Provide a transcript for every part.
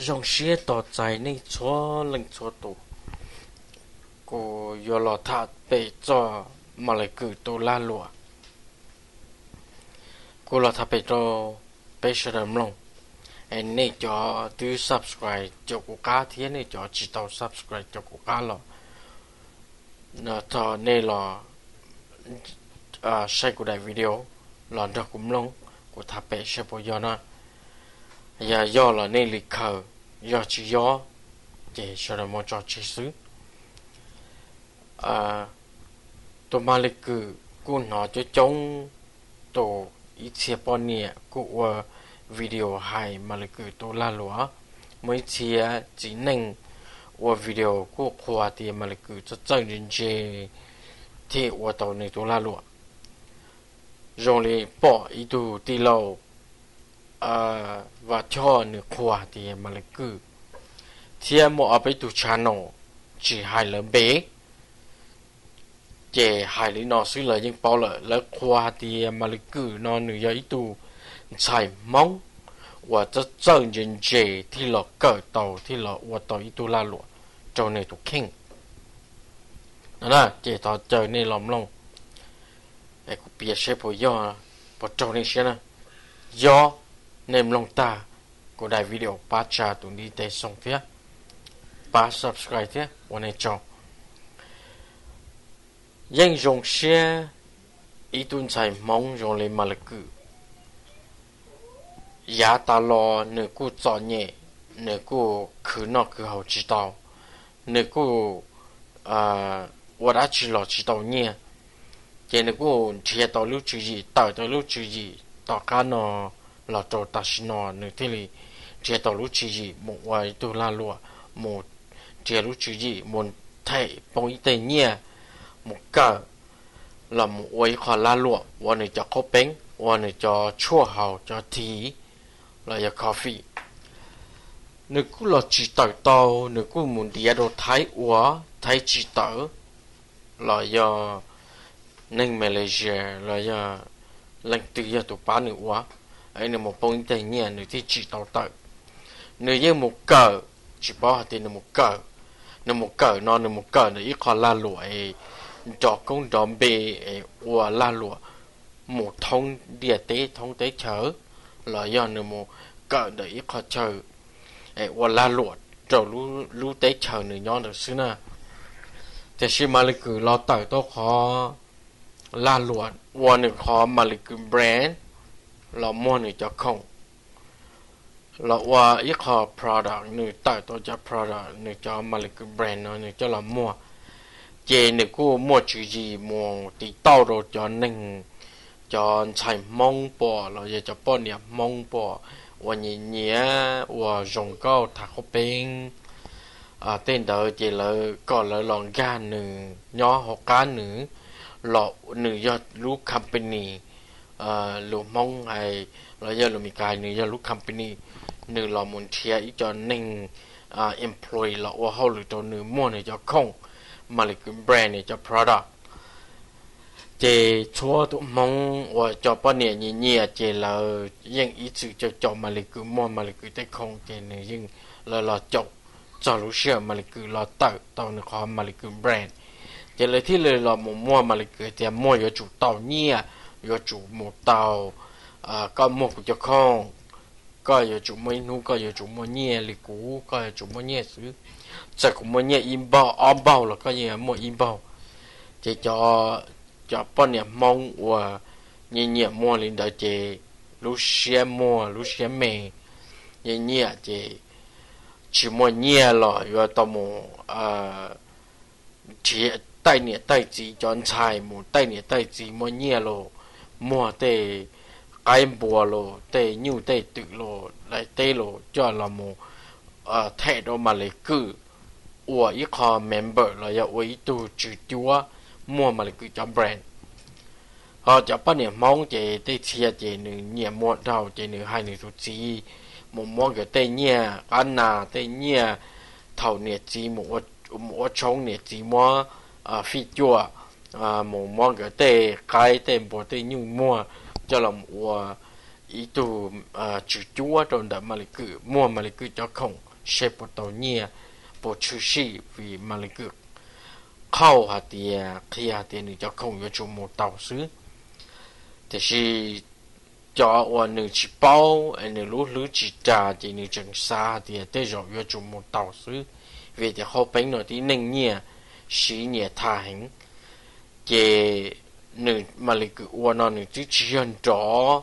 dòng xe tỏ chạy nên cho lần cho tụ cô yo lọ thả bể cho mà lại cử tụ la lụa cô lọ thả bể cho bể sợ đầm lòng anh nên cho từ subscribe cho cô cá thế nên cho chỉ tao subscribe cho cô cá lọ nó thọ nên lọ share của đại video lọ đó cũng lòng của thả bể sẽ bao giờ nó giờ do là nên lịch khờ do chỉ do để cho nó một trò chơi xứ tôi mà lịch cử cô nói cho chống tổ ít xe bọn nhẹ của video hay mà lịch cử tôi la lúa mới chia chỉ nên của video của khoa thì mà lịch cử cho chân đến chơi thì của tàu này tôi la lúa rồi lại bỏ ý đồ đi lâu và cho nửa khoa thì mà lịch cử thì một ở bên tụ channel chỉ hai lần bé chế hai lý nó xứ lợi nhưng bao lợi khoa thì mà lịch cử nó nửa giờ ít tụ xài mong và cho chân nhân chế thì là cởi tàu thì là và tàu ít tụ la lụa cho này tụ kinh đó là chế tàu chơi này lòng lòng ai cũng biết sẽ phải do và cho này sẽ là do nên lòng ta của đại video ba cha tụi đi tới xong thế ba subscribe thế và này cho nhưng dùng xe ít tuần xài mong dùng lên mà lực cử giá ta lo nửa cô chọn nhẹ nửa cô cứ nó cứ hậu chỉ tàu nửa cô我đã chỉ lo chỉ tàu nhẹ chỉ nửa cô chỉ tàu lúc chỉ gì tàu tàu lúc chỉ gì tàu cá nó là tàu ta xin nó nửa thế này chỉ tàu lúc chỉ gì một vài tu la lụa một chỉ lúc chỉ gì một thầy bông y tế nhẹ một cờ là một vài khoa la lụa và này cho có bánh và này cho chua hào cho tí là cho coffee nếu cứ là chỉ tàu tàu nếu cứ muốn đi đâu thái quá thái chỉ tàu là do nên Malaysia là do lần từ giờ tụ bán nữa quá ấy là một bông tay nhẹ nữa thì chỉ tàu tàu nếu như một cờ chỉ bảo thì là một cờ nó là một cờ nữa ít khó la lụa cho công đòn bề và la lụa một thông địa tế chở là do là một cờ để ít khó chờ và la lụa rồi lú tế chờ nữa nhon được xứ na thì khi mà lịch cử lo tàu tôi khó la lụa và nữa khó mà lịch cử brand là mua nữa cho không là và ít khó product nữa tàu tôi cho product nữa cho mà lịch cử brand nữa cho là mua chế nữa cô mua chữ gì mua thì tàu rồi cho nên cho xài mong bỏ là giờ cho bao nhiêu mong bỏ và nhẹ và dùng cao thạc hộp bên tên đời chỉ là còn là lòng gan nữa nhỏ hoặc cá nữa lọ nữa do lúc company lúc mong hay là do lúc mình cài nữa do lúc company nữa là muốn chia ý cho nên employee là và hậu lực cho nữa mua nữa cho không mà là cái brand này cho product chế chúa tụ mong và cho bao nhiêu nhẹ chế là những ý sự cho mà là cứ mua mà là cứ tay không chế này nhưng là cho lúc xưa mà là cứ là tàu nó khó mà là cứ brand chế là thì là một mua mà là cứ thì mua có chủ tàu nhẹ có chủ một tàu có mua của cho không có có chủ mấy nu có chủ mua nhẹ là cũ có chủ mua nhẹ xứ sẽ cũng mua nhẹ in bao là có gì mua in bao chế cho bao nhiêu mong và nhẹ mua lên đó chế lúc xe mua lúc xe mè nhẹ chế chỉ mua nhẹ rồi và tao mua chỉ tay chỉ chọn xài một tay chỉ mua nhẹ rồi mua tê cái bùa rồi tê nhiêu tê tự rồi lại tê rồi cho là một thẻ đó mà lấy cử và ít họ member là do ý tu chữ chúa mua mà lấy cử cho brand họ cho bao nhiêu mong chế tê chia chế nữ nhẹ mua đầu chế nữ hai nữ tụt gì một món cái tê nhẹ ăn nà tê nhẹ thầu nhẹ gì một trống nhẹ gì mua phi chua một món cái tê bộ tê nhu mua cho lòng ý tu chữ chúa trong đó mà lấy cử mua mà lấy cử cho không xe bộ tàu nhẹ bộ chữ sĩ vì mà lấy cực khâu hạt tiền khi hạt tiền thì cho không có chung một tàu xứ thì khi cho ở nơi chỉ bao ở nơi lúa lúa chỉ trả thì nơi chẳng xa thì tới rồi có chung một tàu xứ vì thì họ bánh nó thì nâng nhẹ sĩ nhẹ thà hình thì nơi mà lấy cực ở nó nơi chỉ chuyện rõ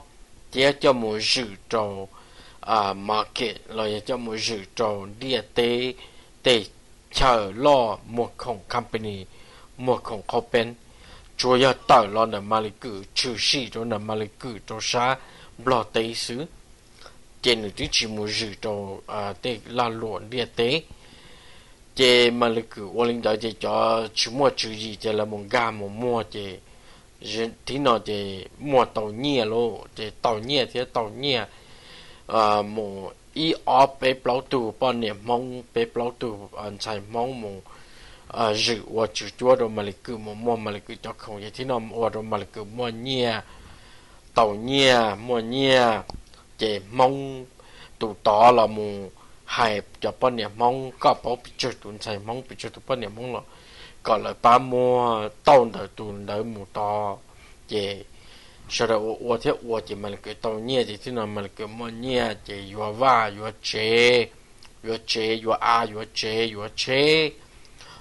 thì cho một sự trâu market rồi cho một sự trâu địa tế để chờ lo một công company một công company chủ yếu tạo lo là mà lấy cử trừ sĩ cho là mà lấy cử cho sa bỏ tế xứ trên những chỉ một sự trâu để là luận địa tế chế mà lấy cử ở linh đạo chế cho chỉ mua trừ gì chế là một gà một mua chế thì nó chế mua tàu nhẹ lô chế tàu nhẹ thì tàu nhẹ một ý ở bể bao tù bao nhiêu mong bể bao tù anh sai mong một dự và chữ chúa đồ mà lấy cứ một mua mà lấy cứ cho không vậy thì nó mua đồ mà lấy cứ mua nhẹ tàu nhẹ mua nhẹ chế mong tụ tỏ là một hai cho bao nhiêu mong có bao bị chết tụi sai mong bị chết tụi bao nhiêu mong là còn lại ba mua tàu đời tụi đời một to chế sau đó我这我就买了个到年的，听到买了个么年的，越挖越窄，越窄越矮越窄越窄，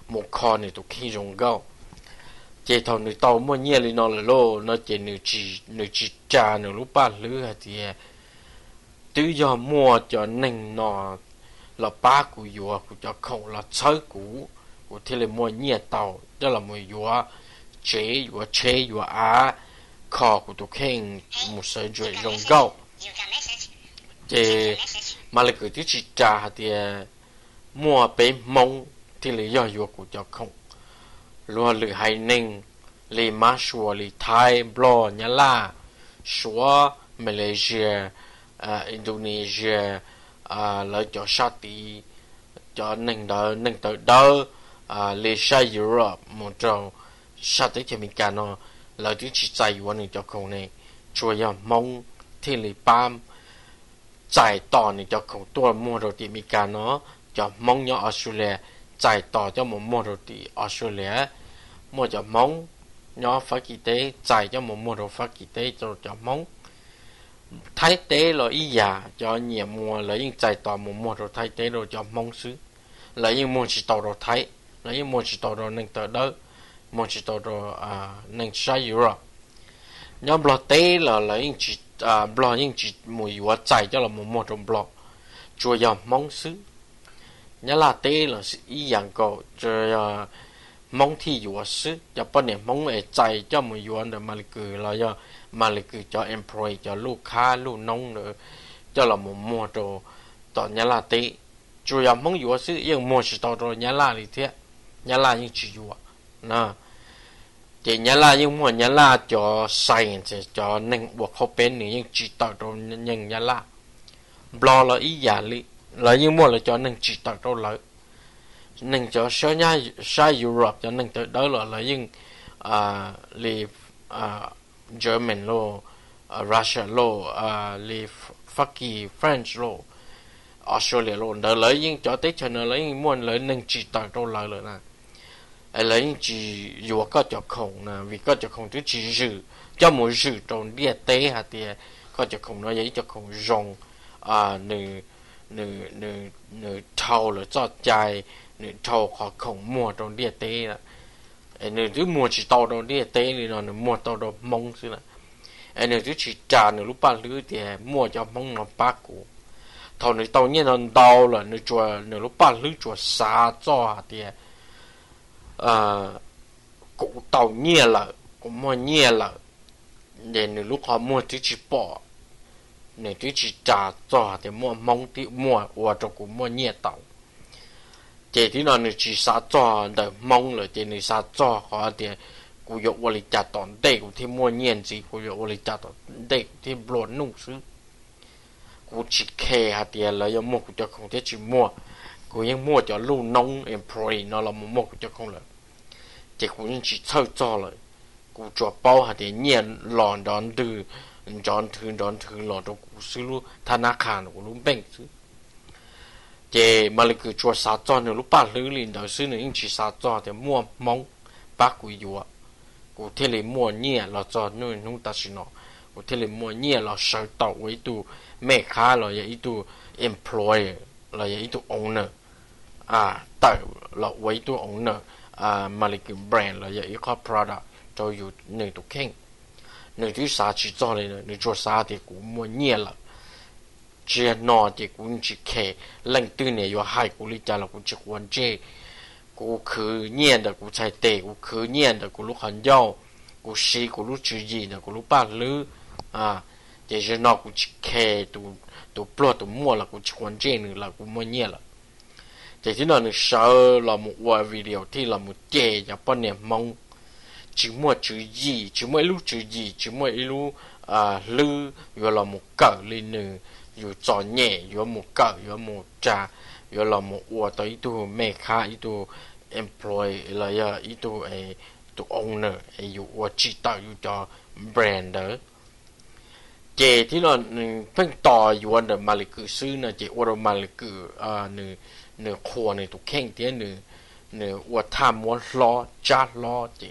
木看你都看中高。这头你到么年里那了咯，那这你只扎你路把路下的，都要摸着弄那，了把股越股就空了炒股，我听了么年到，这了么越窄越窄越矮。khó của tụi khen một sợi dây rong gạo thì mà lại cứ chỉ trả thì mua bé mông thì lấy do vô của cho không luôn lười hay nên lấy má xua lấy Thái blo nhá la xua Malaysia Indonesia lấy cho sát tí cho nâng tới đó lấy sang Europe một trâu sát tới thì mình cả nó lời tiếng chỉ dạyวันหนึ่งเจ้าของเนี่ยช่วยมองที่หลีปามจ่ายต่อเนี่ยเจ้าของตัวมัวโรตีมีการเนาะจะมองยอออสเตรเลียจ่ายต่อเจ้าหมูมัวโรตีออสเตรเลียมัวจะมองยอฟักกีเต้จ่ายเจ้าหมูมัวโรฟักกีเต้จะมองไทยเต้เราอีหยาจะเหนียมัวแล้วยิ่งจ่ายต่อหมูมัวโรไทยเต้เราจะมองซื้อแล้วยิ่งมัวจิตต่อเราไทยแล้วยิ่งมัวจิตต่อเราหนึ่งต่อเด้อmột chỉ tàu rồi nâng sai euro nhóm block tế là những chỉ block những chỉ mùi hóa chạy cho là một trong block chùa dòng mong xứ nhớ là tế là ý dạng cầu rồi mong thi hóa xứ cho bên này mong để chạy cho mùi hóa để mà cứ là do mà cứ cho employee choลูกค้าลูกน้องnữa cho là một trong tàu nhớ là tế chùa dòng mong hóa xứ nhưng một chỉ tàu rồi nhớ là gì thế nhớ là những chỉ hóa nè thì nhớ là nhưng mà nhớ là cho sai thì cho nên buộc họ bên này nhưng chỉ tạo cho nhân nhớ là lo là ý giả lý là nhưng mà là cho nên chỉ tạo cho lợi nên cho số nhà sai Europe cho nên tới đó là nhưng li German lo Russia lo li Fucky French lo Australia lo đó lấy nhưng cho tới cho nên lấy muốn lấy nên chỉ tạo cho lợi rồi nè lấy chỉ dù có cho không nè vì có cho không chứ chỉ dự cho mỗi dự trong địa tế hả thì có cho không nói giấy cho không rong nửa thầu là cho chạy nửa thầu họ không mua trong địa tế là nửa thứ mua chỉ tàu trong địa tế thì nó mua tàu trong mông xí là nửa thứ chỉ trả nửa lúc ba lứa thì mua cho mông nó bác cũ thầu nửa tàu như nó đau là nửa chùa nửa lúc ba lứa chùa xa cho thì cũng tàu nhẹ là cũng mua nhẹ là để nửa lúc họ mua thứ chỉ bỏ nửa thứ chỉ trả cho thì mua mong thì mua và cho cũng mua nhẹ tàu chỉ thì nó nửa chỉ sát cho để mong là chỉ nửa sát cho họ thì cũng有我哩家当地cũng thì mua nhẹ gì cũng有我哩家当地thì blood nung xứ cũng chỉ khe hạt tiền là do mua cũng cho không thể chỉ mua cũngยังmua cho lưu nông employee nó là mua cũng cho không là chỉ cũng chỉ chơi cho lại cũng cho bao hạt tiền nhẹ lòn đón từ đón thứ lòn trong cũng xứ luôn thà na khàn cũng luôn bền xứ chế mà lại cứ chua sa cho nữa lúc ba lưỡi liền đầu xứ nữa những chỉ sa cho thì mua mong bác quý dùa cụ thể là mua nhẹ là cho nơi nông ta xin nó cụ thể là mua nhẹ là sở tạo với tu mẹ khá là vậy tu employer là vậy tu owner tạo là với tu owner mà lại cứ brand là vậy có product cho dù nơi tu khen nơi thứ sa chỉ cho này nơi chua sa thì cũng mua nhẹ là chỉ nọ thì cũng chỉ kể lần tư này có hai cũng lý giải là cũng chỉ quan chế cũng cứ nhiên的cũng chạy tệ cũng cứ nhiên的cũng lúc hành giao cũng xí cũng lúc chữ gì là cũng lúc ba lư thì chỉ nọ cũng chỉ kể tụ plot tụ mua là cũng chỉ quan chế nữa là cũng mua nhiên là thì thế nào nữa sợ là một vài video thì là một chế cho bao nhiêu mong chỉ mua chữ gì chỉ mua lúc chữ gì chỉ mua lúc lư rồi là một cỡ lên nữaอยู่จอแย่อยู่หมู่เก่าอยู่หมู่จ่าอยู่หล่อหมู่อวดตัวอีตัวแม่ค้าอีตัว employ อะไรอะอีตัวตัว owner อยู่อวดจีต่ออยู่จอ brander เจที่เราเพิ่งต่ออยู่อันเดอร์มาลิกุซื้อนะเจอวดมาลิกุเนื้อครัวในตัวแข้งเตี้ยเนื้ออวดทำม้วนล้อจ้าล้อเจ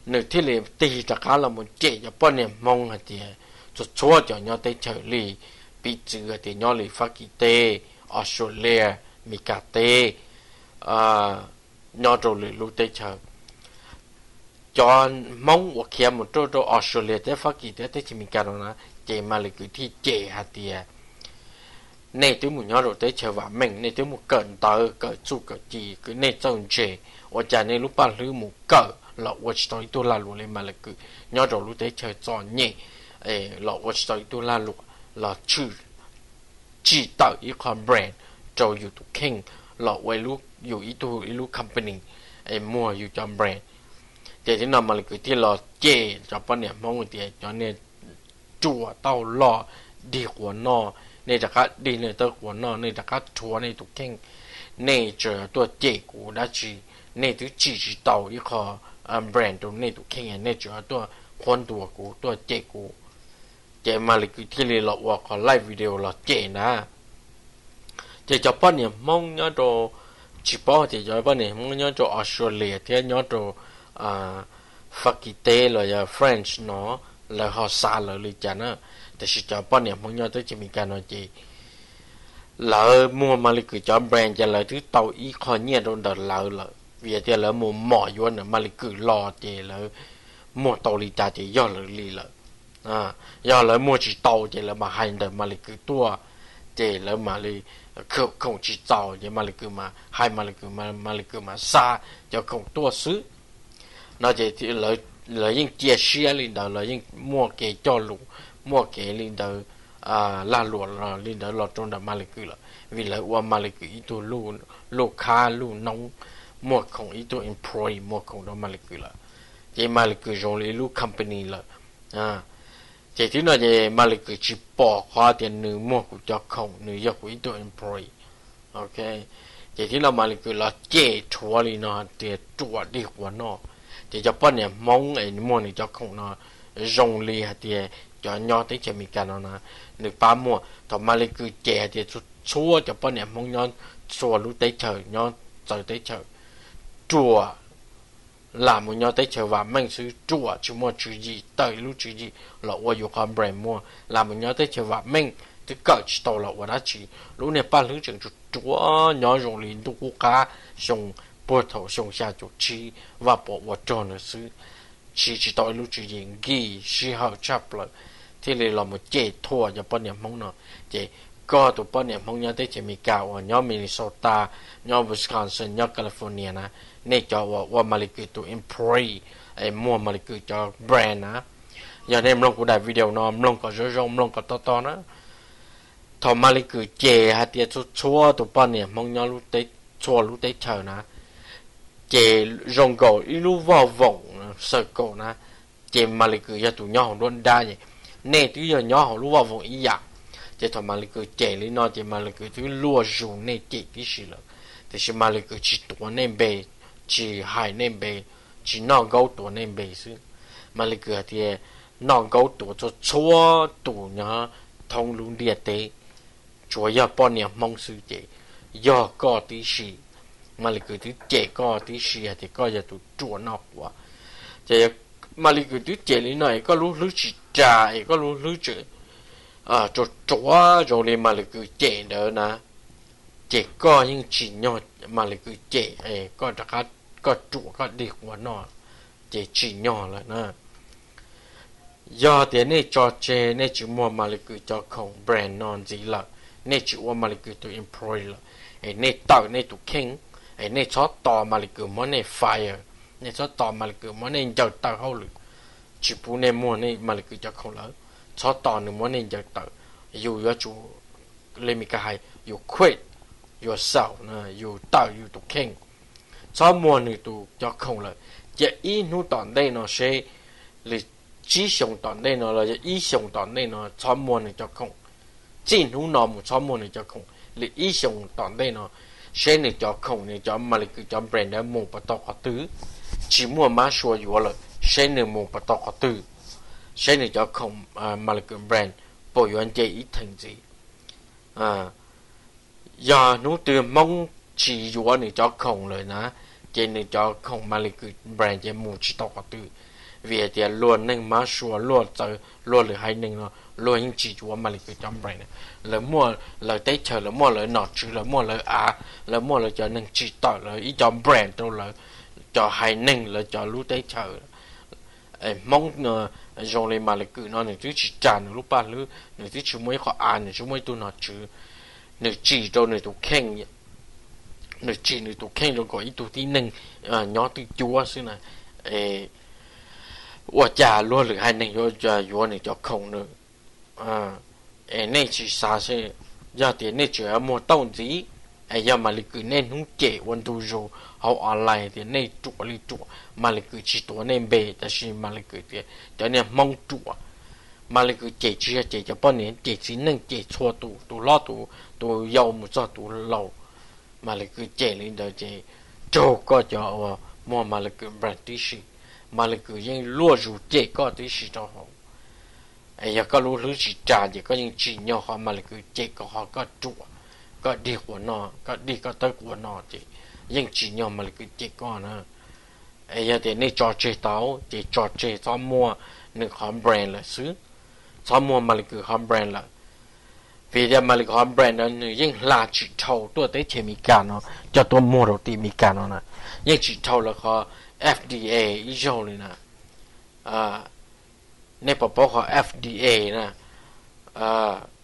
เนื้อที่เลยตีจากการเราหมุนเจจะป้อนเนี่ยมองฮะเจจุดชั่วจะย้อนได้เฉลี่ยปีจือที่ย้อนเลยฟักกิเตออสเตรเลียมิกาเตย้อนตัวเลยรู้ได้เฉยจอนมองว่าเขียนหมดตัวออสเตรเลียแต่ฟักกิเตแต่จะมีการนะเจมาเลยคือที่เจฮะเตียในตัวหมู่ย้อนตัวได้เฉยว่าแม่งในตัวหมู่เกินต่อเกิดสู้เกิดจีคือในเจ้าเจว่าจะในรูปปั้นหรือหมู่เกิดเราว่าจะต้องตัวลาลุเลยมาเลยคือย้อนตัวรู้ได้เฉยจอนเนี่ยเราว่าจะต้องตัวลาลุlà chữ chỉ tạo ý con brand choอยู่ตุเข่งเราไว้ลูกอยู่อีตัวอีลูก company มัวอยู่จอมแบรนด์แต่ที่นำมาเลยคือที่เราเจจะป้อนเนี่ยมองเดียจอเนี่ยจั่วเต้าล่อดีหัวนอในจากการดีในตัวหัวนอในจากการชัวในตุเข่งในเจอตัวเจกูได้จีในตัวจีจีเต้าอีคอแบรนด์ตรงในตุเข่งในเจอตัวคนตัวกูตัวเจกูเจมาเลยคือที่เราว่าขอไลฟ์วิดีโอเราเจนะเจจะป้อนเนี่ยมองย้อนตัวจีป้อเจจะป้อนเนี่ยมองย้อนตัวออสเตรเลียที่ย้อนตัวฟักกิเต้เลยจะเฟรนช์เนาะแล้วเขาซาเลยจ้ะนะแต่สิจะป้อนเนี่ยมองย้อนตัวจะมีการเอาเจแล้วมัวมาเลยคือจะแบรนด์จะเลยที่เตาอีคอนเนี่ยโดนเดินแล้วเลยเวียจะแล้วมัวหมอยวนเนี่ยมาเลยคือรอเจแล้วมัวเตาลีจ่าเจย่อเลยลีเลย要来莫去刀的了嘛，还得嘛那个多，这了嘛哩空去造的嘛那个嘛，还嘛那个嘛那个嘛杀，叫空多事，那这了用解释领导了用莫给教路，莫给领导拉罗了领导老中的嘛那个了，为了我嘛那个一ตัวลูกค้าลูกน้อง莫空一ตัว employee 莫空的嘛那个了，这嘛那个用的路 company 了เจที่น่าจะมาเลยคือชิปปอกข้อเตียนหนึ่งมั่วกูจะคงหนึ่งยกวิตัว employee โอเคเจที่เรามาเลยคือเราเจทัวร์เลยเนาะเจตัวดีกว่าเนาะเจจะป้อนเนี่ยมองไอ้มั่วนี่จะคงเนาะรงเลยฮะเจจะย้อนที่จะมีการเนาะหนึ่งป้ามั่วต่อมาเลยคือเจเจชั่วจะป้อนเนี่ยมองย้อนชัวรู้ได้เฉยย้อนเจอได้เฉยจัวlàm một nhau tới chờ và mang sự chùa chỉ mua chữ gì tới lúc chữ gì là quaอยู่ความแบรนด์mua làm một nhau tới chờ và mang tới cỡ chỉ tàu là qua đó chỉ lúc này ba lứa chừng chúa nhỏ dùng liền tu quốc cá dùng bờ thầu dùng xa chỗ chi và bộ vật tròn là sự chỉ tới lúc chữ gì ghi chỉ hậu chấp lại thì là một chế thua cho bao nhiêu mong nó chế có tụ bao nhiêu mong nhau tới chỉ mi cao ở nhóm Minnesota nhóm Wisconsin nhóm California naนี่จอว่ามาเลยคือตัว employee มัวมาเลยคือจอแบรนด์นะอย่างนี้มันลงกูได้วิดีโอนอมลงก็จะลงก็ต่อนะทอมาเลยคือเจฮะเดียชัวตัวป้อนเนี่ยมองย้อนรู้ได้ชัวรู้ได้เฉยนะเจลงก็อีรู้ว่าว่งเสกนะเจมาเลยคือจะตัวย่อของโดนได้เนี่ยเนี่ยที่ย่อของรู้ว่าว่งอีอย่างเจทอมาเลยคือเจเลยนอเจมาเลยคือที่ลัวจูเนี่ยเจที่สิละแต่ชิมาเลยคือจิตตัวเนี่ยเบchỉ hai nên bề chỉ nòng gấu tuổi nên bề xứ mà lại cửa thì nòng gấu tuổi cho chúa tuổi nhá thông luôn địa tế chúa ya bao nhiêu mong sư chế do có tí xì mà lại cứ tí trẻ có tí xì thì có giờ tụ chùa nó quá thì mà lại cứ tí trẻ lý này có lúc lúc chỉ trà có lúc lúc chỉ cho chó rồi liền mà lại cứ trẻ nữa nè trẻ có những chỉ nhỏ mà lại cứ trẻ có đặc có chùa có đi quá nó trẻ chỉ nhỏ là nè do tiền này cho trẻ này chỉ mua mà lại cứ cho không brand non gì là này chỉ mua mà lại cứ tụ employ là này tạo này tụ king này cho tỏ mà lại cứ món này fire này cho tỏ mà lại cứ món này giàu tạo hậu lực chỉ bù này mua này mà lại cứ cho không lớn cho tỏ nữa món này giàu tạo dù yo chủ lên mi cái you quit yourself nè you tạo you tụ king cho mua này tụ cho không lớn chỉ ý nu tọn đây nó sẽ là chỉ dùng tọn đây nó là ý dùng tọn đây nó cho mua này cho không chỉ nu nó một cho mua này cho không là ý dùng tọn đây nó sẽ này cho không này cho mà lại cứ cho brand đó mua bắt đầu có tứ chỉ mua má xua vừa là sẽ này mua bắt đầu có tứ sẽ này cho không mà lại cứ brand bồi dưỡng chế ít thành gì giờ nó từ mong chỉ vừa này cho không rồi nè chế này cho không mà lại cứ brand chế mua chỉ tao có tứ vì thì luôn nên má xua luôn tới luôn là hai nên nó luôn những chỉ vừa mà lại cứ cho brand là mua là tết chờ là mua là nọ chứ là mua là mua là cho nên chỉ tao là ý cho brand đâu là cho hai nên là cho lúc tết chờ mong rồi lên mà lại cứ nó này chứ chỉ trả nữa lúc ba nữa nữa chứ chúng mới họ ăn nữa chúng mới tôi nói chứ nữa chỉ đâu nữa tôi khen vậy nữa chỉ nữa tôi khen rồi có ý tôi tí nâng nhỏ tí chúa xứ này và trả luôn được hai nâng vô này cho không nữa này chỉ xa xe giờ thì này chỉ ở một tàu gì giờ mà lại cứ nên không trẻวันtu rồi họ online thì này chùa mà lại cứ chỉ tổ nên bềแต่是mà lại cứ thì cho nên mong chùa mà lại cứ trẻ cho bao nhiêu trẻ chỉ nên trẻ chua tu lo tu giàu một cho tu lâu mà lại cứ trẻ lên đó trẻ trâu có cho mua mà lại cứ brand tí gì mà lại cứ những lúa rủ trẻ có tí gì cho họ giờ có lúa chỉ trả thì có những chỉ nhỏ họ mà lại cứ trẻ có họ có chùa có đi của nó có đi có tới của nó thì nhưng chỉ nhỏ mà lại cứ chết con nữa giờ thì này cho chơi táo thì cho chơi cho mua những home brand là xứ cho mua mà lại cứ home brand là vì thế mà lại home brand đó nhưng là chỉ thầu tôi tới chế mi cả nó cho tôi mua đầu tiên mi cả nó nè nhưng chỉ thầu là có FDA ý rồi này nè này bảo bảo có FDA nè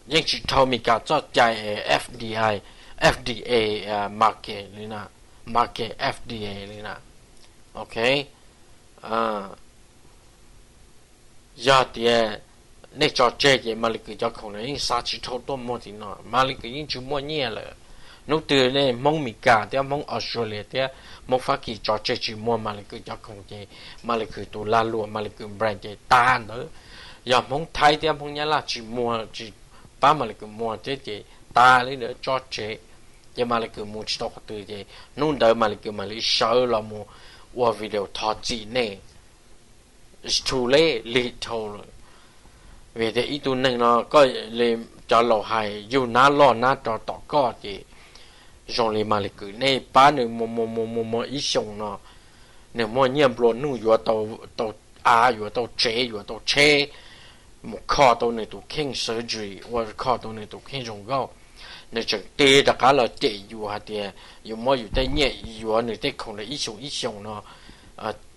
nhưng chỉ thầu mi cả cho chạy FDA market này nè market FDA này nè ok giờ thì này cho chơi gì mà lại cứ cho không này sao chỉ thâu tôm mua thì nó mà lại cứ những chú mua nhẹ rồi lúc từ này mong mỹ cả thì mong Australia thì mong phát kỳ cho chơi chỉ mua mà lại cứ cho không chơi mà lại cứ tụ la lụa mà lại cứ brand chơi ta nữa giờ mong Thái thì mong nhá là chỉ mua chỉ ba mà lại cứ mua chơi ta lấy nữa cho chơi giờ mà lại cứ mua chỉ tao từ chơi nôn đời mà lại sợ là mua qua video thọ chỉ này chủ lệ lì thâu rồi vì thế ý tụ nên nó có lên cho lò hài dù ná lò ná cho tỏ có thì rồi liền mà lại cứ này ba nữa một ý xong nó nếu mà nhiệm luôn nu vừa tàu vừa tàu chế một kho tàu này tụ khen surgery hoặc kho tàu này tụ khen rong gạo nếu chẳng tê đã cả là tê vừa hạt thì vừa mà vừa tê nhẹ vừa nữa tê không là ý xong nó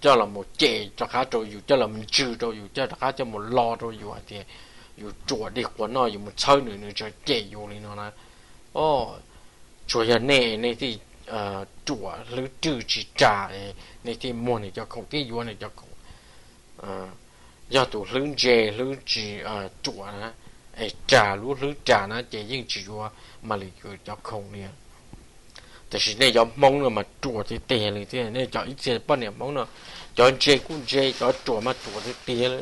cho là một chế cho khá rồi dù cho là mình trừ rồi dù cho khá cho một lo rồi dù thì dù chùa đi của nó dù một chơi nữa cho chế dù lên nó nè chùa nhà này thì chùa lưới trừ chỉ trả này thì mua này cho không cái dù này cho không do tụ lưới chỉ chùa nè trả lưới trả nó chế nhưng chỉ chùa mà lại cho không nèแต่สิ่งนี้ยอมมองเนาะมาจั่วที่เตะเลยที่เนี่ยจออีเสียป้อนเนี่ยมองเนาะจอเจกูเจจอจั่วมาจั่วที่เตะเลย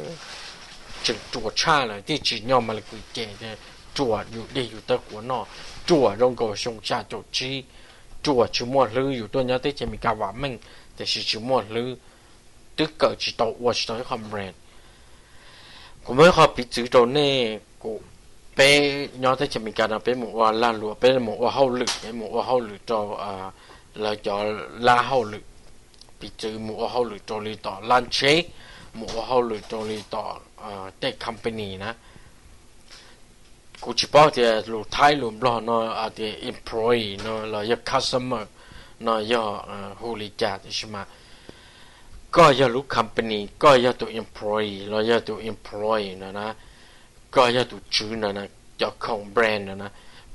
จึงจั่วชาเลยที่จีนยอมมาเลยกูเจเนี่ยจั่วอยู่ดีอยู่ตะกัวเนาะจั่วรงก็ชงชาจั่วจีจั่วชิมวดลืออยู่ตัวเนี้ยที่จะมีการว่ามั่งแต่สิชิมวดลือตึกเกิดจีโตวัวจีโตความแรงกูไม่ขอปิดจืดโตเน่กูป bé nhỏ tới chỉ mình cả là bé một hoa la lúa bé một hoa hậu lực bé một hoa hậu lực cho là cho la hậu lực bị trừ một hoa hậu lực cho lý tỏ lan chế một hoa hậu lực cho lý tỏ tech company naกูจะบอกที่ลูกไทยลูกเราเนาะที่ employee เนาะเราอยาก customer เนาะอยากฮูลิจ่าใช่ไหมก็อยากลูก company ก็อยากตัว employee เราอยากตัว employee นะก็อยากตัวชื่อนะเจ้าของแบรนด์นะ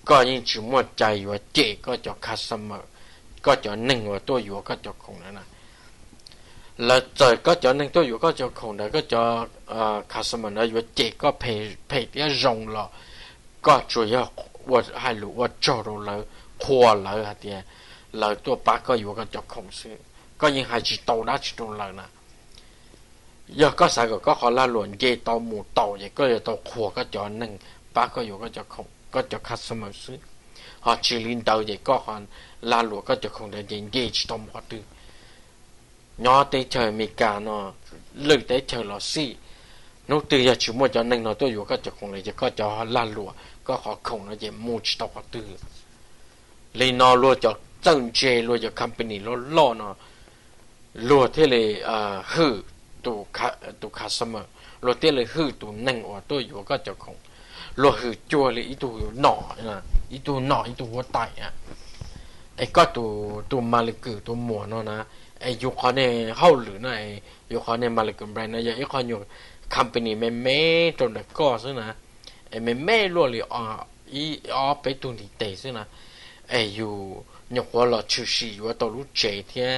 ก็ยิ่งชื่อมั่วใจว่าเจ๊ก็เจ้า customer ก็เจ้าหนึ่งว่าตัวอยู่ก็เจ้าของนะแล้วเจอก็เจ้าหนึ่งตัวอยู่ก็เจ้าของนะก็เจ้าcustomer นะอยู่เจ๊ก็เพย์ที่รงหรอก็ช่วยว่าให้รู้ว่าจอเราเลยครัวเลยฮะเดียเลยตัวป้าก็อยู่กับเจ้าของซื้อก็ยังให้จีโตได้จีโตเลยนะยอก็สายก็ขอละหลวนเกตอหมูโตอย่างก็จะโตครัวก็จอหนึ่งป้าก็อยู่ก็เจ้าของก็เจ้าคัสเตอร์ซื้อหอชิลินเตาอย่างก็ขอละหลวนก็เจ้าของเดินยังเกจีโตหมดดื้อยอเตเชอมีการเนาะเลือกเตเชอเราซี่นู้ตื่นจะชิมว่าจะหนึ่งเนาะตัวอยู่ก็เจ้าของเลยจะก็จะละหลวนก็ขอคงแล้วจะมูจิตอตื้อเลยนอรัวจะจังเจรัวจะคัมปานีรัวล่อเนาะรัวที่เลยฮือตัวคัสเตอร์รัวที่เลยฮือตัวหนึ่งว่าตัวอยู่ก็จะคงรัวฮือจัวเลยอีตัวหน่อนะอีตัวหน่ออีตัวหัวไตอ่ะไอ้ก็ตัวมาลิกือตัวหมวเนาะนะไอ้อยู่คนเนี่ยเข้าหรือนะไอ้อยู่คนเนี่ยมาลิกือแบรนด์นะอย่างไอ้คนอยู่คัมปานีไม่จนแต่ก็ซึ่งนะไอ้แม่รัวเลยไปตัวนี้เตะซึ่งนะไอ้อยู่ยกว่าเราชื่อสีอยู่ตัวรู้เจเทีย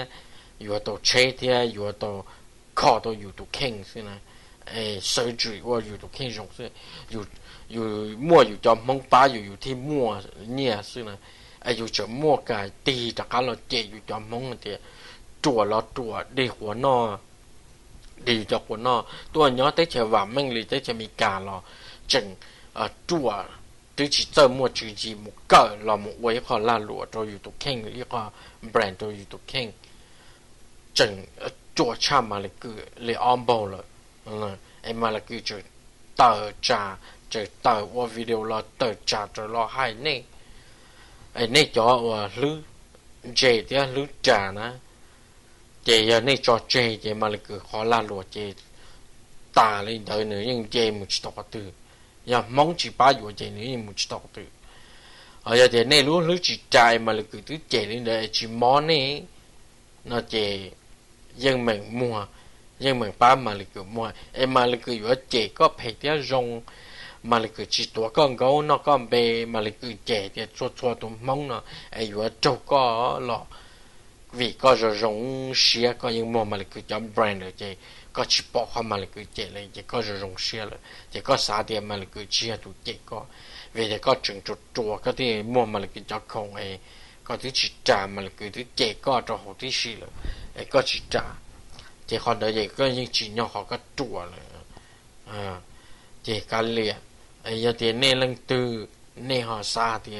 อยู่ตัวเชเทียอยู่ตัวคอตัวอยู่ตัวเข่งซึ่งนะไอ้เซอร์จีว่าอยู่ตัวเข่งรงซึ่งอยู่มั่วอยู่จอมมองป้าอยู่ที่มั่วเนี่ยซึ่งนะไอ้อยู่จะมั่วกายตีจากการเราเจอยู่จอมมองเทียตัวเราตัวเด็กหัวนอดีจากหัวนอตัวย้อนเตะเฉว่าแม่งเลยเตะจะมีการรอจึงตัวตัวที่เจอมัวจืดจีมุกเกอเราหมดไว้พอล่าหลัวตัวอยู่ตัวเข่งหรือก็แบรนด์ตัวอยู่ตัวเข่งจึงจั่วชามาเลยคือเลยออมบอลเลยไอ้มาเลยคือจะเติร์จ่าจะเติร์ว่าวิดีโอเราเติร์จ่าจะรอให้เนี่ยไอ้เนี่ยจ่อว่าลื้อเจเดียลื้อจ่านะเจยังเนี่ยจ่อเจมาเลยคือขอล่าหลัวเจตาเลยเดินเนี่ยยังเจมุดตกตื้อย่ามองจีป้าอยู่เจนี่มุดตกตื้อย่าเจเนี่ยรู้จีใจมาเลยคือตื้อเจนี่เดี๋ยวจีมอนี่น่าเจยังเหมือนมัวยังเหมือนป้ามาเลยคือมัวไอ้มาเลยคืออยู่เจก็เพจที่รงมาเลยคือจีตัวก็เงาเนาะก็เบมาเลยคือเจที่ชัวตัวมองเนาะไอ้อยู่โจก็หล่อvì có rồi rong xia có những món mà cứ chấm brand rồi chị có chỉ bỏ hoa mà cứ chị lại chị có rồi rong xia rồi chị có xả tiền mà cứ chia tụ chị có vì thế có chừng chuột chuột có thể mua mà cứ cho không ấy có thứ chỉ trả mà cứ thứ chị có cho họ tí xí rồi ấy có chỉ trả chị còn đợi vậy có những chỉ nhỏ họ có chuột rồi chị cá liệt ấy giờ tiền nên lăng tư nên họ xả thì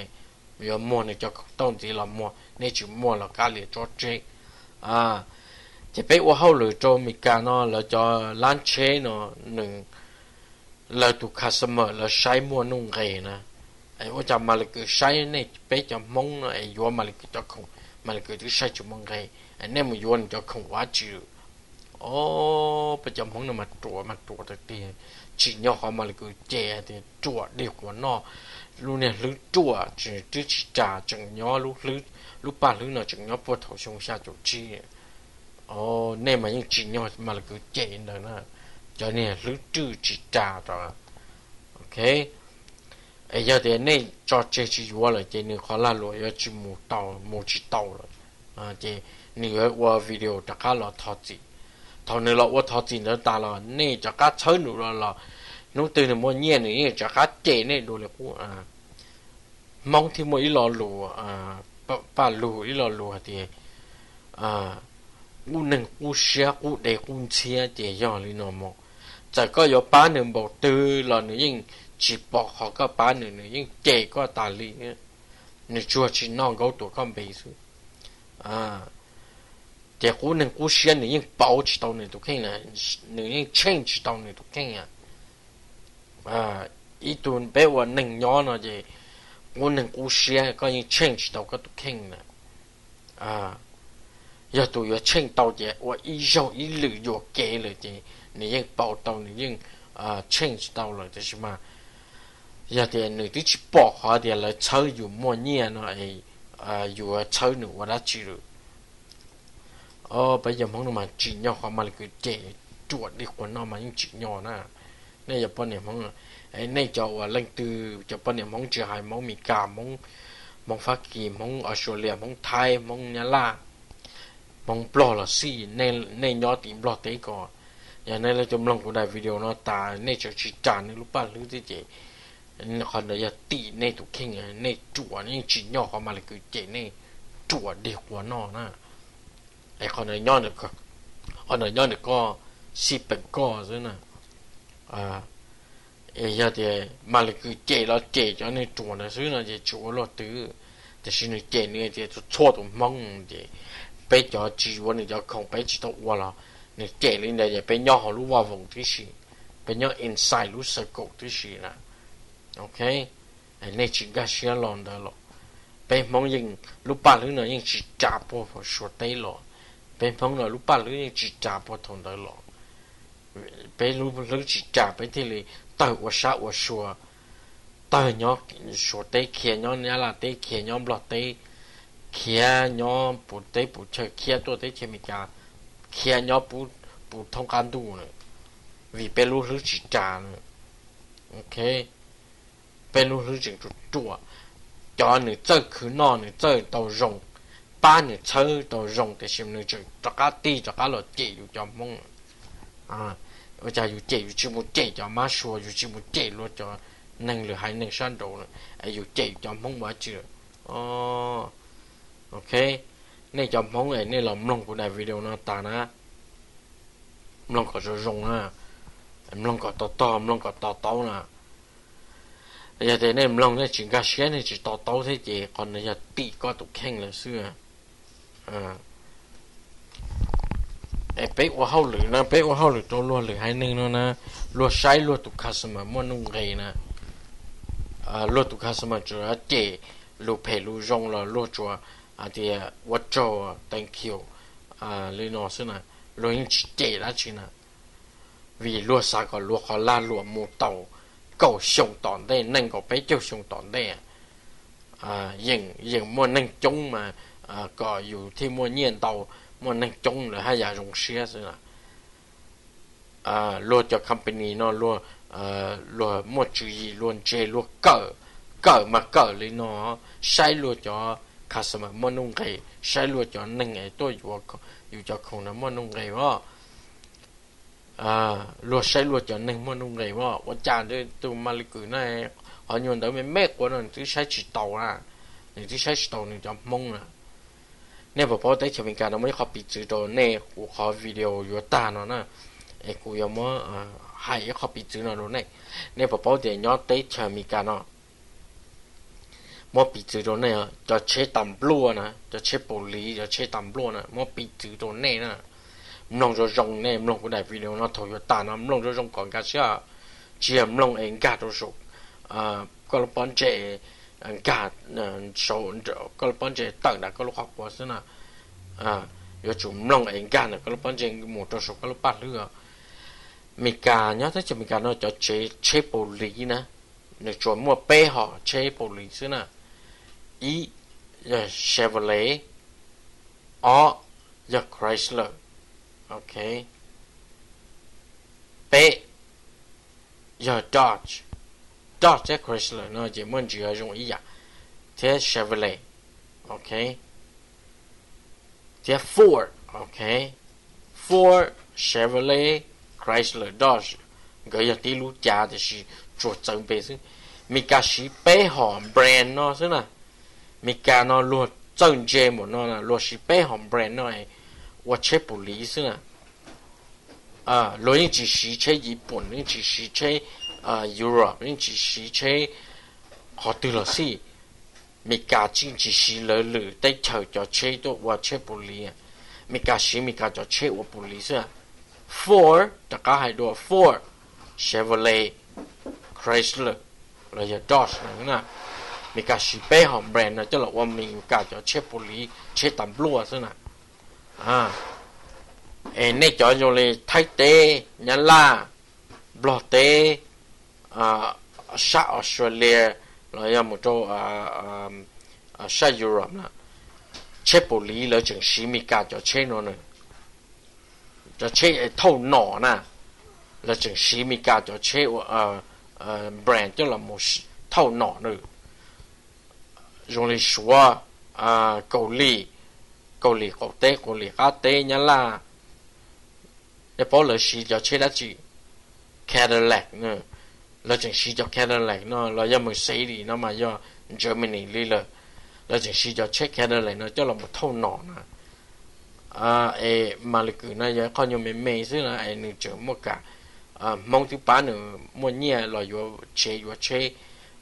vì mua này cho tông gì là mua nên chỉ mua là cá liệt cho chơi chỉ biếtว่าเขาเลยcho mình cả nó là cho lan chế nó nừng là tụ customer là sai mua nung gầy nè aiว่าจะมาเลยคือใช้เนี่ยไปจะมองไอ้ยัวมาเลยคือจะคงมาเลยคือที่ใช้จะมองไงไอ้เนี่ยมันยัวจะคงว่าจืดโอ้ไปจะมองเนี่ยมาตัวแต่ตีchỉ nhau họ màเลยคือเจthìตัวเด็กหัวนอลูเนี่ยลื้อตัวจืดจ่าจังย้อลูป้าลื้อเนาะจังย้อปวดท้องชงชาจุจีโอ้เนี่ยมันยังจีnhauมาเลยคือเจนเลยนะจะเนี่ยลื้อจืดจ่าต่อโอเคไอ้ยาเดี๋ยวนี่จอเจจีวัวเลยเจนี่ขอลาลัวยาจีมูจีเต่าเลยเจนี่ว่าวิดีโอจะก้าเราทอจีทอนนี่เราว่าทอจีเนื้อตาเรานี่จะก้าเชิญหนูเรานู้ตื่นมัวเงี้ยนี่จะก้าเจนี่ดูเลยกูมองที่มัวอีหล่อหลัวป้าหลัวอีหล่อหลัวทีกูหนึ่งกูเชียกูเด็กกูเชียเจย่อเลยนอมจะก็有ป้าหนึ่งบอกตื้อเราเนี่ยยิ่งchỉ bỏ họ các bạn nữa nhưng kể có tài lý nữa chùa chỉ non gấu tuổi con bì xuống để cú nên cú xuyên nữa nhưng bảo tàu này tụi khen là nữa nhưng change tàu này tụi khen ít tuần bé và nâng nhỏ nó gì我能故事个人 change 到个都听了啊，要都要 change 到的，我一手一路要给了的，你应报道你应change 到了的是嘛？要的你都去报好的来抽有么年了哎有抽你我来记了，bây giờ mong mà chỉ nhau họ mà là cái trẻ chuột đi của nó mà những chỉ nhau nè, này giờ bọn này mong ấy này cho lên từ cho bọn này mong chỉ hai mong mì cà mong mong Hoa Kỳ mong Australia mong Thái mong Nhật La mong blo là gì nên nhỏ tìm blo tới có giờ này là trong lòng của đại video nó ta nên cho chỉ trả nên lúc ba lúc thế chị còn là tỷ nên tụ kinh nên chuột nên chỉ nhỏ họ mà là cái trẻ nên chuột đi của nó nèไอ้คนไหนย้อนก็คนไหนย้อนก็สิเป็นก็ซะนะไอ้ยาเดียมาเลยคือเจแล้วเจจนในตัวนะซึ่งนะจะชัวร์ตื้อแต่สิ่งนี้เจเนี่ยจะชั่วตรงมั่งเจไปจอจีวันนี้จะคงไปจีตัวว่าละเนี่ยเจเลยเนี่ยจะไปย่อรู้ว่าวงที่สี่ไปย่อ inside รู้สึกที่สี่นะโอเคไอ้เนี่ยจริงก็เชื่อลองได้หรอกไปมองยังรู้ป่ะหรือเนี่ยยังจีจับพวกชัวร์ได้หรอเป็นพงหน่อยรู้ป่ะหรือยังจีจ่าพอทนได้หรอเป็นรู้หรือจีจ่าไปที่เลยต่อยว่าชาว่าชัวต่อยย้อนชัวเตะเขียย้อนเนี่ยละเตะเขียย้อนบล็อกเตะเขียย้อนปูเตะปูเชเขียตัวเตะเชมิกาเขียย้อนปูทองการดูเนี่ยวิเป็นรู้หรือจีจ่าเนี่ยโอเคเป็นรู้หรือจีจั่วจอหนึ่งเจอคือนอนหนึ่งเจอตัวรงba người chơi đồ rong để xem người chơi cho cá ti cho cá lợn chạy cho mông bây giờอยู่chạy chỉ một chạy cho má xua chỉ một chạy luôn cho năng lượng hay năng sản đồ nàyอยู่chạy cho mông mà chưa ok này cho mông này này là mông của đại video nó ta na mông có cho rong na mông có to mông có to nè giờ thì này mông này chỉ cá xé này chỉ to thế gì còn này giờ tị có tụ khen là xưaไอ้เป๊ะว่าเขาหรือนะเป๊ะว่าเขาหรือตัวรัวหรือให้หนึ่งเนาะนะรัวใช้รัวตุกคัสมามั่วนุ่งไงนะรัวตุกคัสมาจัวเจรัวเพลรัวจงละรัวจัวเดียวัดโจthank youเลยนอซึ่งนะรัวยิ่งเจแล้วชินะvìรัวสาก็รัวขอลารัวมูเต่าเก่าชงตอนได้นั่งก็ไปเจ้าชงตอนได้ยังมั่วนั่งจงมาก็อยู่ที่มั่วเงียนเตามั่วนั่งจงหรือให้ยาลงเชื้อสินะรัวจากคัมปานีเนาะรัวมั่วจีรัวเจรัวเกิดมาเกิดเลยเนาะใช้รัวจากคาสมามั่วนุ่งไก่ใช้รัวจากนั่งไงตัวอยู่จากของนั้นมั่วนุ่งไก่ว่ารัวใช้รัวจากนั่งมั่วนุ่งไก่ว่าวันจันทร์ตัวมาลิกุน่ะhọ nhon đó mình mệt quá rồi chứ sai chỉ tàu àนี่ที่ใช้ตัวนี่จะมงนะเนี่ยพอได้เชื่อมันการเราไม่ขอปิดจุดตัวเนี่ยกูขอวิดีโออยู่ตาเนาะนะไอ้กูยังไม่ให้ขอปิดจุดเนาะเนี่ยพอเดี๋ยวย้อนได้เชื่อมันการเนาะมั่วปิดจุดตัวเนี่ยจะเช็ดตำบลัวนะจะเช็ดปุรีจะเช็ดตำบลัวนะมั่วปิดจุดตัวเนี่ยนะมันลงจะลงเนี่ยมันลงกูได้วิดีโอเนาะถอยอยู่ตาเนาะมันลงจะลงก่อนกันเชื่อเชื่อมันลงเองการตัวสุก็เราปนเจการโซนก็เราปนเจตั้งแต่ก็เราขอบว่าสินะอยู่จุ่มลงเองการก็เราปนเจหมู่ตัวสุก็เราปัดเรือมีการเนาะถ้าจะมีการเราจะเชฟปุรีนะในจุ่มมัวเป้ห่อเชฟปุรีสินะอีเชฟเลย์อ๋อยาไครสเลอร์โอเคเป้ยาดอจDodge Chrysler 那就问题很容易呀，这 Chevrolet OK 这 Ford OK Ford Chevrolet Chrysler Dodge 个要地路家的是做准备是มีการ是背后 brand เนาะ是นะมีการเนาะรวด正接หมดเนาะนะรวด是背后 brand เนาะ我切不离是นะรวด只是切日本你只是切Europe 你只是切họ từ là gì mình cả chính chỉ是lỡ lỡ tới chờ cho chế đó và chế bù lì mình cả sĩ mình cả cho chế và bù lì sao Ford tất cả hai đồ Ford Chevrolet Chrysler là giờ Dodge nữa nè mình cả xí bé hỏng brand là cho là mình cả cho chế bù lý chế tầm lúa xí nè này cho rồi thay tê nhá la bò tê sa Australia là giờ một chỗ sa Europe nè chế bù lý là chừng xí mình cả cho chế nó nữa cho chế thâu nỏ nè là chừng xí mình cả cho chế brand cho là một thâu nỏ nữa rồi xóa cầu lì cầu lì cá tê nhá la để bỏ lỡ xí cho chế đã chỉ Cadillac nữa là chừng xí cho Cadillac nó là do Mercedes nó mà do Germany đi là chừng xí cho chế Cadillac nó cho là một thâu nỏ nè mà lịch cử này giờ con nhiều mày xí là nửa chữ một cả mong thứ ba nữa mua nhẹ là vừa chế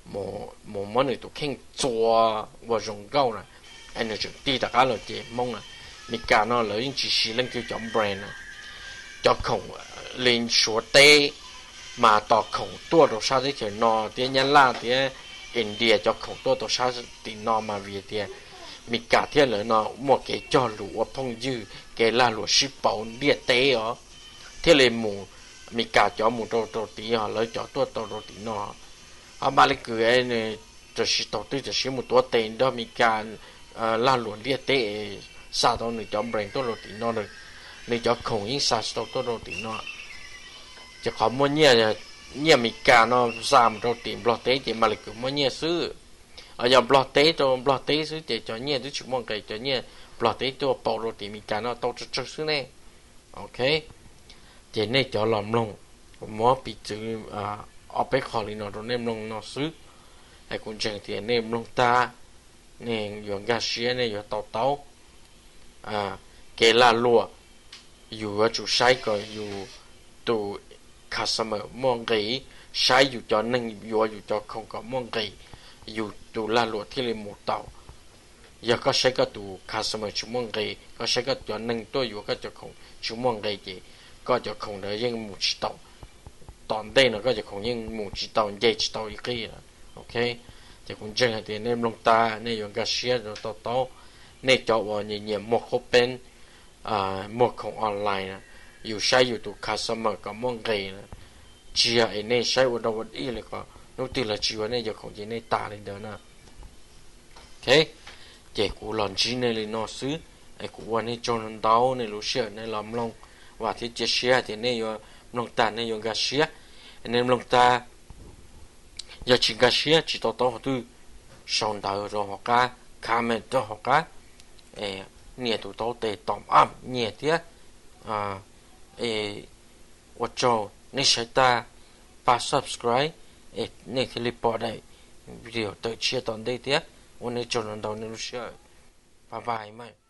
một món này tụi khen chua và rong gạo nè nửa chữ đi tất cả là chế mong nè mình cả nó lấy những chỉ xí lên kêu chọn brand nè cho khổng lên số tê mà tỏ khổng tua đồ sao thế thì nó tiếng nhá la tiếng India cho khổng tua đồ sao thì nó mà vì thì mình cả thiên là nó một cái cho lúa phong dư cái là lúa ship bảo địa tế đó thế là mù mình cả cho mù đồ tí họ lấy cho tua đồ tí nó họ mà lấy cười này cho ship đầu tư cho ship một tua tiền đó mình cả là lúa địa tế sao đó người cho brand tua đồ tí nó được người cho khổng những sao tua đồ tí nóจะขอมั่วเนี่ยมีการnó giảm đầu tiền blog tế thì mà lại cứมั่วเนี่ยซื้อgiờ blog tế cho blog tếซื้อđể choเนี่ยtôi chụp mong cái choเนี่ยblog tế cho bảo đầu tiềnมีการnó tao trựcซื้อnày ok thì này cho làm long mua bị chữ ở bên khỏi nó rồi nem long nóซื้อhay cũng chẳng thì nem long ta nè dùng gasia này dùng tàu cái là lúa dù ở chủ sai coi dù tụ customer mong cái sai dù cho nên dù cho không có mong cái dù tụ là lúa thì là một tàu giờ có sai có tụ customer chú mong cái có sai có cho nên tôi dù có cho không chú mong cái gì có cho không để riêng một chỉ tàu toàn đây nó có cho không riêng một chỉ tàu dây chỉ tàu cái là ok thì cũng chẳng hạn thì nên lông ta nên dùng cái share rồi tàu nên cho vào nhiều một hộp bên một không onlineอยู่ใช้อยู่ตัว customer ก็มองไงนะเชียไอ้เนี่ยใช้วันดวันอีเลยก็นู้ตีละชีวันเนี่ยจะของจีเนี่ยตาเลยเดินนะโอเคเจ้ากูหลอนจีเนี่ยเลยนอซื้อไอ้กูวันนี้จนดาวเนี่ยรู้เชื่อเนี่ยลำลงว่าที่จะเชียที่เนี่ยอยู่ลงตาเนี่ยอยู่กับเชียเนี่ยลงตาอยากชิงกับเชียจีโตตัวสอนดาวรอหอกาคาเมนตัวหอกาเนี่ยตัวโตเตะตอมอ้ำเนี่ยเตี้ย我做你谁ta把 subscribe你可以播ได้ video tới chia toàn đây tiếc我你做lần đầu你รู้เชื่อ拜拜ไหม